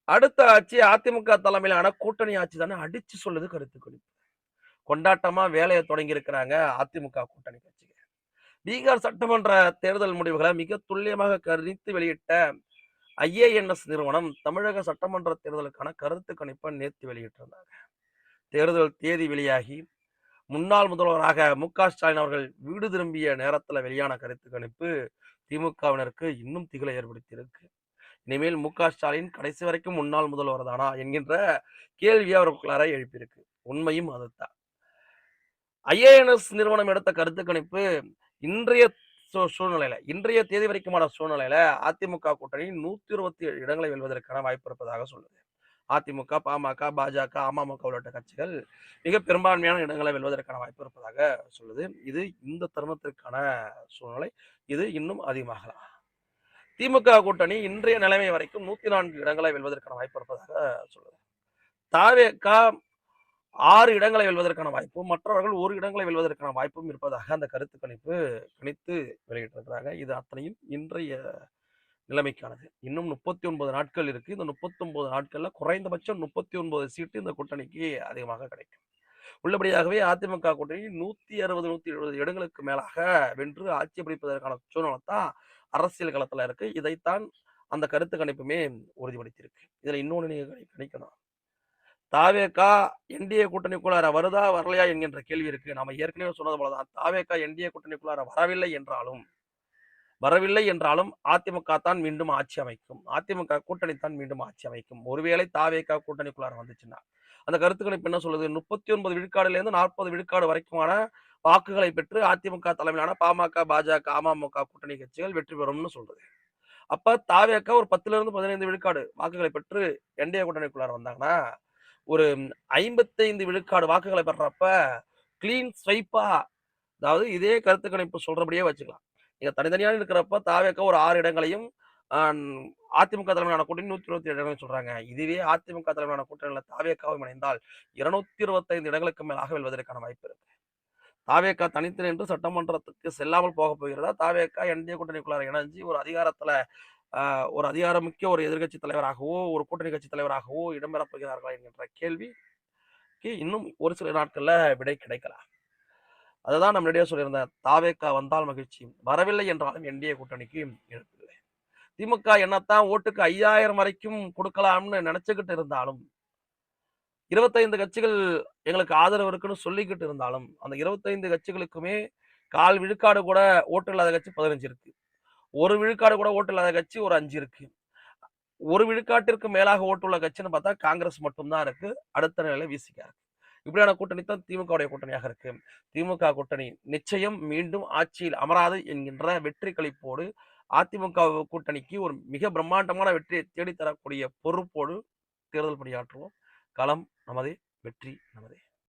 அடுத்த ஆட்சி அதிமுக தலைமையிலான கூட்டணி ஆட்சி தானே அடிச்சு சொல்லுது கருத்து கணிப்பு. கொண்டாட்டமா வேலைய தொடங்கி இருக்கிறாங்க அதிமுக கூட்டணி கட்சிகள். பீகார் சட்டமன்ற தேர்தல் முடிவுகளை மிக துல்லியமாக கணித்து வெளியிட்ட ஐஏஎன்எஸ் நிறுவனம் தமிழக சட்டமன்ற தேர்தலுக்கான கருத்து கணிப்பை நேத்து வெளியிட்டிருந்தாங்க. தேர்தல் தேதி வெளியாகி முன்னாள் முதல்வராக மு.க.ஸ்டாலின் அவர்கள் வீடு திரும்பிய நேரத்துல வெளியான கருத்து கணிப்பு திமுகவினருக்கு இன்னும் திகிலை ஏற்படுத்தியிருக்கு. இனிமேல் மு.க.ஸ்டாலின் கடைசி வரைக்கும் முன்னாள் முதல்வர் தானா என்கின்ற கேள்வியை அவருக்குள்ளார எழுப்பியிருக்கு. உண்மையும் அதுதான். ஐஏஎன்எஸ் நிறுவனம் எடுத்த கருத்து கணிப்பு இன்றைய சூழ்நிலையில இன்றைய தேதி வரைக்குமான சூழ்நிலையில அதிமுக கூட்டணி 127 இடங்களை வெல்வதற்கான வாய்ப்பு இருப்பதாக சொல்லுது. அதிமுக, பாமக, பாஜக, அமமுக உள்ளிட்ட கட்சிகள் மிக பெரும்பான்மையான இடங்களை வெல்வதற்கான வாய்ப்பு இருப்பதாக சொல்லுது. இது இந்த தருணத்திற்கான சூழ்நிலை. இது இன்னும் அதிகமாகலாம். திமுக கூட்டணி இன்றைய நிலைமை வரைக்கும் 104 இடங்களை வெல்வதற்கான வாய்ப்பு இருப்பதாக சொல்லுது. தாவேக 6 இடங்களை வெல்வதற்கான வாய்ப்பும், மற்றவர்கள் 1 இடங்களை வெல்வதற்கான வாய்ப்பும் இருப்பதாக அந்த கருத்து கணிப்பு கணித்து வெளியிட்டிருக்கிறாங்க. இது அத்தனையும் இன்றைய நிலைமைக்கானது. இன்னும் 39 நாட்கள் இருக்கு. இந்த 39 நாட்கள்ல குறைந்தபட்சம் 39 சீட்டு இந்த கூட்டணிக்கு அதிகமாக கிடைக்கும். உள்ளபடியாகவே அதிமுக கூட்டணி 160, 170 இடங்களுக்கு மேலாக வென்று ஆட்சி பிடிப்பதற்கான சூழ்நிலை தான் அரசியல் களத்துல இருக்கு. இதைத்தான் அந்த கருத்து கணிப்புமே உறுதிப்படுத்தியிருக்கு. இதுல இன்னொன்னு நீங்க கணிக்கணும். தாவேகா என்டிஏ கூட்டணிக்குள்ளார வருதா வரலையா என்கின்ற கேள்வி இருக்கு. நாம ஏற்கனவே சொன்னது போலதான் தாவேகா என்டிஏ கூட்டணிக்குள்ளார வரவில்லை என்றாலும் அதிமுக தான் மீண்டும் ஆட்சி அமைக்கும். அதிமுக கூட்டணி தான் மீண்டும் ஆட்சி அமைக்கும். ஒருவேளை தாவேகா கூட்டணிக்குள்ளார வந்துச்சுன்னா அந்த கருத்து கணிப்பு என்ன சொல்லுது? 39 விழுக்காடுல இருந்து 40 விழுக்காடு வரைக்குமான வாக்குகளை பெற்று அதிமுக தலைமையிலான பாமக, பாஜக, அமமுக கூட்டணி கட்சிகள் வெற்றி பெறும்னு சொல்றது. அப்ப தாவேகா ஒரு 10ல இருந்து 15 விழுக்காடு வாக்குகளை பெற்று என்டிஏ கூட்டணிக்குள்ளார வந்தாங்கன்னா ஒரு 55 விழுக்காடு வாக்குகளை பெறப்ப கிளீன் ஸ்வைப்பா, அதாவது இதே கருத்து கணிப்பு சொல்றபடியே வச்சுக்கலாம். நீங்க தனித்தனியா இருக்கிறப்ப தாவேக ஒரு 6 இடங்களையும் அதிமுக தலைமையிலான கூட்டணி 127 இடங்களையும் சொல்றாங்க. இதுவே அதிமுக தலைமையிலான கூட்டணியில தாவேகாவும் இணைந்தால் 225 இடங்களுக்கு மேலாக வெல்வதற்கான வாய்ப்பு இருக்கு. தாவேகா தனித்து நின்று சட்டமன்றத்துக்கு செல்லாமல் போக போகிறதா? தாவேகா என்டிஏ கூட்டணிக்குள்ளார இணைஞ்சு ஒரு அதிகாரத்துல ஒரு அதிகாரமிக்க ஒரு எதிர்க்கட்சி தலைவராகவோ, ஒரு கூட்டணி கட்சி தலைவராகவோ இடம்பெறப் போகிறார்களா என்கின்ற கேள்விக்கு இன்னும் ஒரு சில நாட்கள்ல விடை கிடைக்கலாம். அதுதான் நான் முன்னாடியே சொல்லியிருந்தேன். தாவேகா வந்தால் மகிழ்ச்சி, வரவில்லை என்றாலும் என்டிஏ கூட்டணிக்கு இழப்பில்லை. திமுக என்னத்தான் ஓட்டுக்கு 5000 வரைக்கும் கொடுக்கலாம்னு நினைச்சுக்கிட்டு இருந்தாலும், 25 கட்சிகள் எங்களுக்கு ஆதரவு இருக்குன்னு சொல்லிக்கிட்டு இருந்தாலும், அந்த 25 கட்சிகளுக்குமே 1/4 விழுக்காடு கூட ஓட்டு இல்லாத கட்சி 15 இருக்கு. 1 விழுக்காடு கூட ஓட்டு இல்லாத கட்சி ஒரு 5 இருக்கு. 1 விழுக்காட்டிற்கு மேலாக ஓட்டுள்ள கட்சின்னு பார்த்தா காங்கிரஸ் மட்டும் தான் இருக்கு. அடுத்த நிலையில விசிக இருக்கு. இப்படியான கூட்டணி தான் திமுகவுடைய கூட்டணியாக இருக்கு. திமுக கூட்டணி நிச்சயம் மீண்டும் ஆட்சியில் அமராது என்கின்ற வெற்றி களிப்போடு அதிமுக கூட்டணிக்கு ஒரு மிக பிரம்மாண்டமான வெற்றியை தேடித்தரக்கூடிய பொறுப்போடு தேர்தல் பணியாற்றுவோம். களம் நமதே, வெற்றி நமதே.